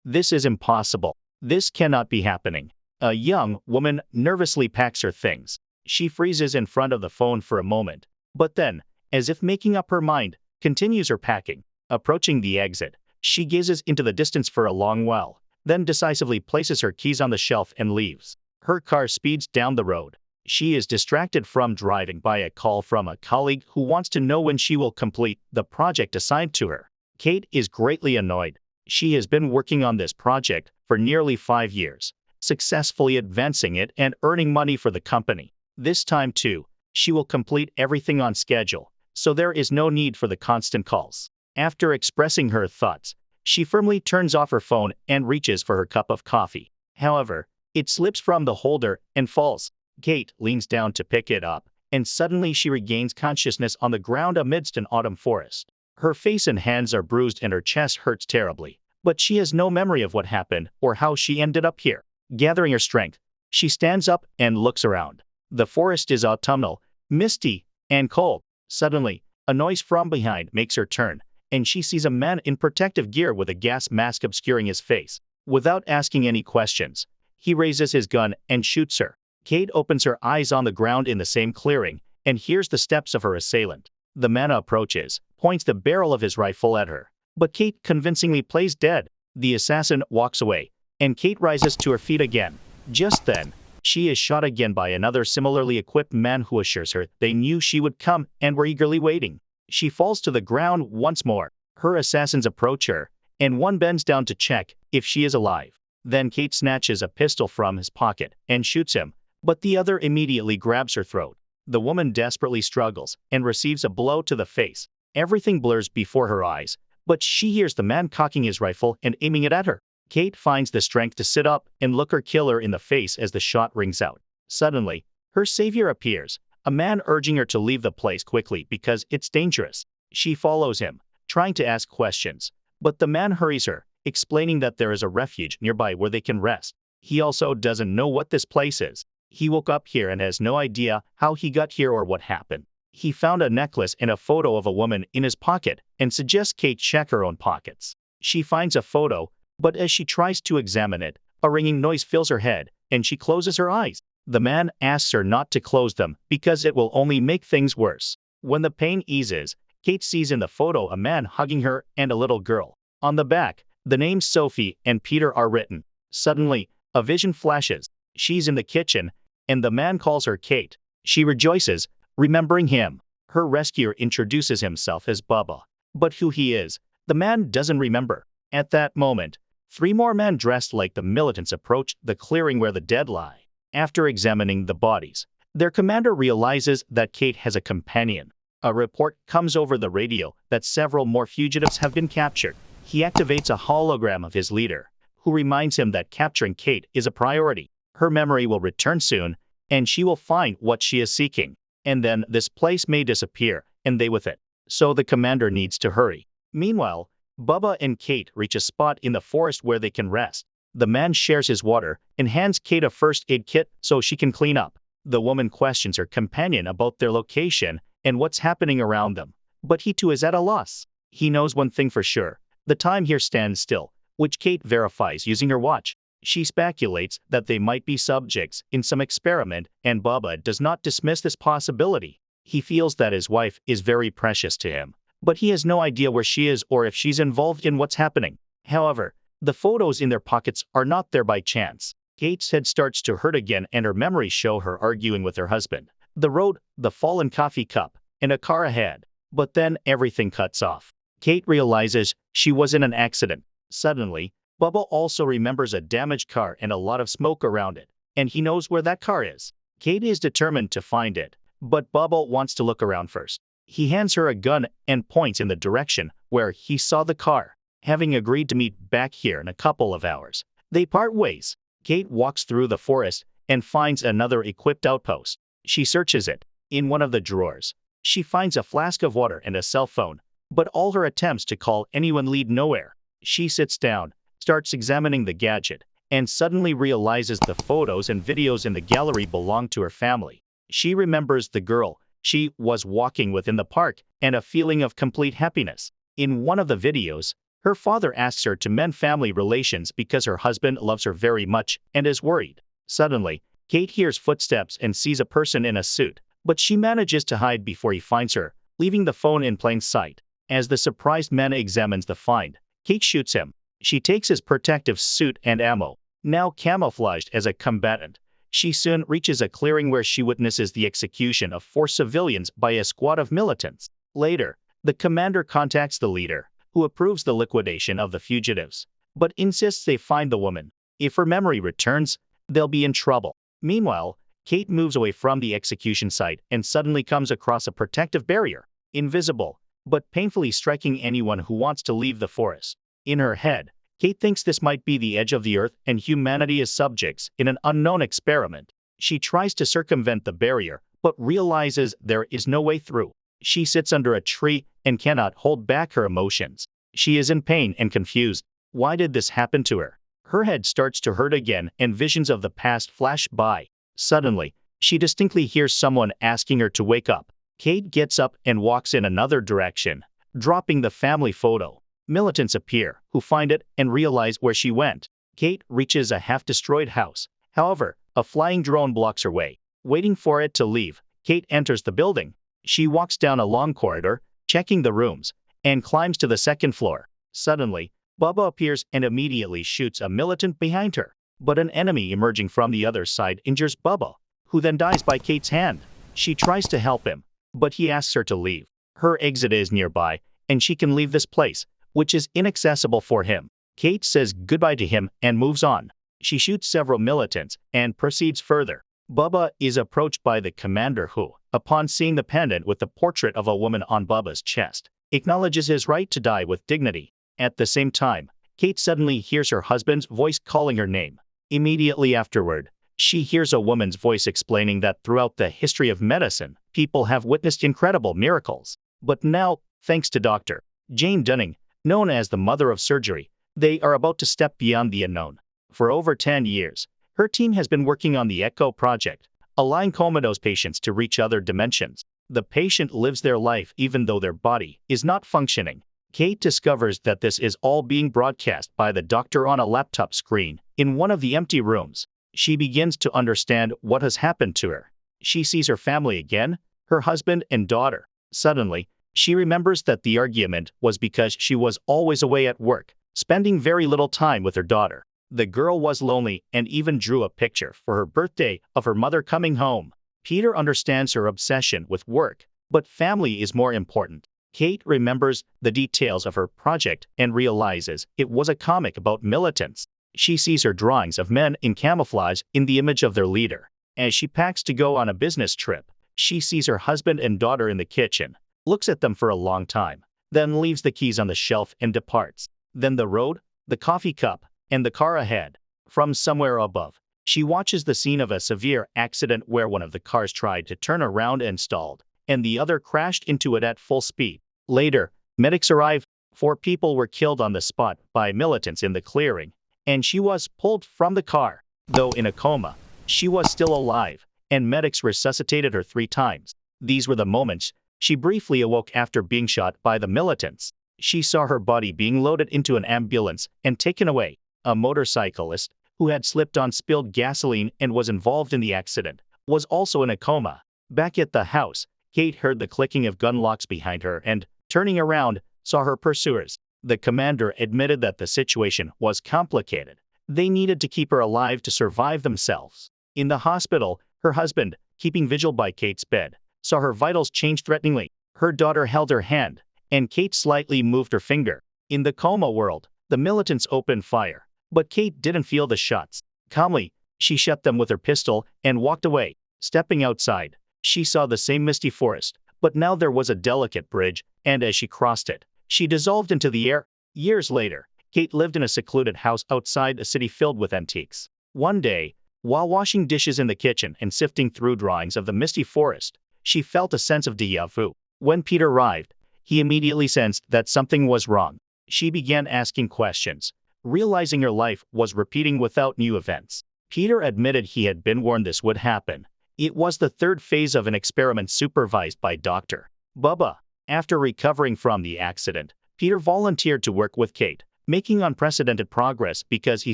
This is impossible. This cannot be happening. A young woman nervously packs her things. She freezes in front of the phone for a moment, but then, as if making up her mind, continues her packing. Approaching the exit, she gazes into the distance for a long while, then decisively places her keys on the shelf and leaves. Her car speeds down the road. She is distracted from driving by a call from a colleague who wants to know when she will complete the project assigned to her. Kate is greatly annoyed. She has been working on this project for nearly 5 years, successfully advancing it and earning money for the company. This time too, she will complete everything on schedule, so there is no need for the constant calls. After expressing her thoughts, she firmly turns off her phone and reaches for her cup of coffee. However, it slips from the holder and falls. Kate leans down to pick it up, and suddenly she regains consciousness on the ground amidst an autumn forest. Her face and hands are bruised and her chest hurts terribly, but she has no memory of what happened or how she ended up here. Gathering her strength, she stands up and looks around. The forest is autumnal, misty, and cold. Suddenly, a noise from behind makes her turn, and she sees a man in protective gear with a gas mask obscuring his face. Without asking any questions, he raises his gun and shoots her. Kate opens her eyes on the ground in the same clearing and hears the steps of her assailant. The man approaches, points the barrel of his rifle at her, but Kate convincingly plays dead. The assassin walks away, and Kate rises to her feet again. Just then, she is shot again by another similarly equipped man who assures her they knew she would come and were eagerly waiting. She falls to the ground once more. Her assassins approach her, and one bends down to check if she is alive. Then Kate snatches a pistol from his pocket and shoots him, but the other immediately grabs her throat. The woman desperately struggles and receives a blow to the face. Everything blurs before her eyes, but she hears the man cocking his rifle and aiming it at her. Kate finds the strength to sit up and look her killer in the face as the shot rings out. Suddenly, her savior appears, a man urging her to leave the place quickly because it's dangerous. She follows him, trying to ask questions, but the man hurries her, explaining that there is a refuge nearby where they can rest. He also doesn't know what this place is. He woke up here and has no idea how he got here or what happened. He found a necklace and a photo of a woman in his pocket and suggests Kate check her own pockets. She finds a photo, but as she tries to examine it, a ringing noise fills her head and she closes her eyes. The man asks her not to close them because it will only make things worse. When the pain eases, Kate sees in the photo a man hugging her and a little girl. On the back, the names Sophie and Peter are written. Suddenly, a vision flashes. She's in the kitchen, and the man calls her Kate. She rejoices, remembering him. Her rescuer introduces himself as Bubba, but who he is, the man doesn't remember. At that moment, 3 more men dressed like the militants approach the clearing where the dead lie. After examining the bodies, their commander realizes that Kate has a companion. A report comes over the radio that several more fugitives have been captured. He activates a hologram of his leader, who reminds him that capturing Kate is a priority. Her memory will return soon, and she will find what she is seeking. And then this place may disappear, and they with it. So the commander needs to hurry. Meanwhile, Bubba and Kate reach a spot in the forest where they can rest. The man shares his water and hands Kate a first aid kit so she can clean up. The woman questions her companion about their location and what's happening around them, but he too is at a loss. He knows one thing for sure: the time here stands still, which Kate verifies using her watch. She speculates that they might be subjects in some experiment, and Bubba does not dismiss this possibility. He feels that his wife is very precious to him, but he has no idea where she is or if she's involved in what's happening. However, the photos in their pockets are not there by chance. Kate's head starts to hurt again and her memories show her arguing with her husband, the road, the fallen coffee cup, and a car ahead. But then everything cuts off. Kate realizes she was in an accident. Suddenly, Bubba also remembers a damaged car and a lot of smoke around it, and he knows where that car is. Kate is determined to find it, but Bubba wants to look around first. He hands her a gun and points in the direction where he saw the car. Having agreed to meet back here in a couple of hours, they part ways. Kate walks through the forest and finds another equipped outpost. She searches it. In one of the drawers, she finds a flask of water and a cell phone, but all her attempts to call anyone lead nowhere. She sits down, starts examining the gadget, and suddenly realizes the photos and videos in the gallery belong to her family. She remembers the girl she was walking with in the park and a feeling of complete happiness. In one of the videos, Her father asks her to mend family relations because her husband loves her very much and is worried. Suddenly, Kate hears footsteps and sees a person in a suit, but she manages to hide before he finds her, leaving the phone in plain sight. As the surprised man examines the find, Kate shoots him. She takes his protective suit and ammo. Now camouflaged as a combatant, she soon reaches a clearing where she witnesses the execution of 4 civilians by a squad of militants. Later, the commander contacts the leader, who approves the liquidation of the fugitives, but insists they find the woman. If her memory returns, they'll be in trouble. Meanwhile, Kate moves away from the execution site and suddenly comes across a protective barrier, invisible, but painfully striking anyone who wants to leave the forest. In her head, Kate thinks this might be the edge of the earth and humanity is subjects in an unknown experiment. She tries to circumvent the barrier, but realizes there is no way through. She sits under a tree and cannot hold back her emotions. She is in pain and confused. Why did this happen to her? Her head starts to hurt again and visions of the past flash by. Suddenly, she distinctly hears someone asking her to wake up. Kate gets up and walks in another direction, dropping the family photo. Militants appear, who find it and realize where she went. Kate reaches a half-destroyed house. However, a flying drone blocks her way. Waiting for it to leave, Kate enters the building. She walks down a long corridor, checking the rooms, and climbs to the second floor. Suddenly, Bubba appears and immediately shoots a militant behind her. But an enemy emerging from the other side injures Bubba, who then dies by Kate's hand. She tries to help him, but he asks her to leave. Her exit is nearby, and she can leave this place, which is inaccessible for him. Kate says goodbye to him and moves on. She shoots several militants and proceeds further. Bubba is approached by the commander who, upon seeing the pendant with the portrait of a woman on Bubba's chest, acknowledges his right to die with dignity. At the same time, Kate suddenly hears her husband's voice calling her name. Immediately afterward, she hears a woman's voice explaining that throughout the history of medicine, people have witnessed incredible miracles. But now, thanks to Dr. Jane Dunning, known as the Mother of Surgery, they are about to step beyond the unknown. For over 10 years, her team has been working on the ECHO project, allowing comatose patients to reach other dimensions. The patient lives their life even though their body is not functioning. Kate discovers that this is all being broadcast by the doctor on a laptop screen in one of the empty rooms. She begins to understand what has happened to her. She sees her family again, her husband and daughter. Suddenly, she remembers that the argument was because she was always away at work, spending very little time with her daughter. The girl was lonely and even drew a picture for her birthday of her mother coming home. Peter understands her obsession with work, but family is more important. Kate remembers the details of her project and realizes it was a comic about militants. She sees her drawings of men in camouflage in the image of their leader. As she packs to go on a business trip, she sees her husband and daughter in the kitchen, looks at them for a long time, then leaves the keys on the shelf and departs. Then the road, the coffee cup, and the car ahead. From somewhere above, she watches the scene of a severe accident where one of the cars tried to turn around and stalled, and the other crashed into it at full speed. Later, medics arrive. 4 people were killed on the spot by militants in the clearing, and she was pulled from the car. Though in a coma, she was still alive, and medics resuscitated her 3 times. These were the moments she briefly awoke after being shot by the militants. She saw her body being loaded into an ambulance and taken away. A motorcyclist, who had slipped on spilled gasoline and was involved in the accident, was also in a coma. Back at the house, Kate heard the clicking of gun locks behind her and, turning around, saw her pursuers. The commander admitted that the situation was complicated. They needed to keep her alive to survive themselves. In the hospital, her husband, keeping vigil by Kate's bed, saw her vitals change threateningly. Her daughter held her hand, and Kate slightly moved her finger. In the coma world, the militants opened fire, but Kate didn't feel the shots. Calmly, she shut them with her pistol and walked away. Stepping outside, she saw the same misty forest, but now there was a delicate bridge, and as she crossed it, she dissolved into the air. Years later, Kate lived in a secluded house outside a city filled with antiques. One day, while washing dishes in the kitchen and sifting through drawings of the misty forest, she felt a sense of déjà vu. When Peter arrived, he immediately sensed that something was wrong. She began asking questions, realizing her life was repeating without new events. Peter admitted he had been warned this would happen. It was the 3rd phase of an experiment supervised by Dr. Bubba. After recovering from the accident, Peter volunteered to work with Kate, making unprecedented progress because he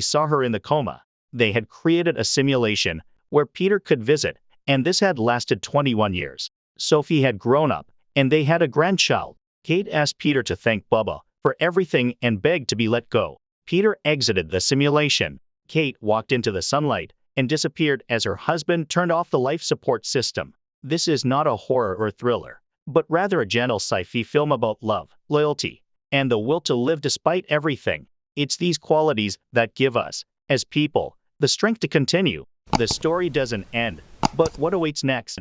saw her in the coma. They had created a simulation where Peter could visit, and this had lasted 21 years. Sophie had grown up, and they had a grandchild. Kate asked Peter to thank Bubba for everything and begged to be let go. Peter exited the simulation. Kate walked into the sunlight and disappeared as her husband turned off the life support system. This is not a horror or thriller, but rather a gentle sci-fi film about love, loyalty, and the will to live despite everything. It's these qualities that give us, as people, the strength to continue. The story doesn't end, but what awaits next?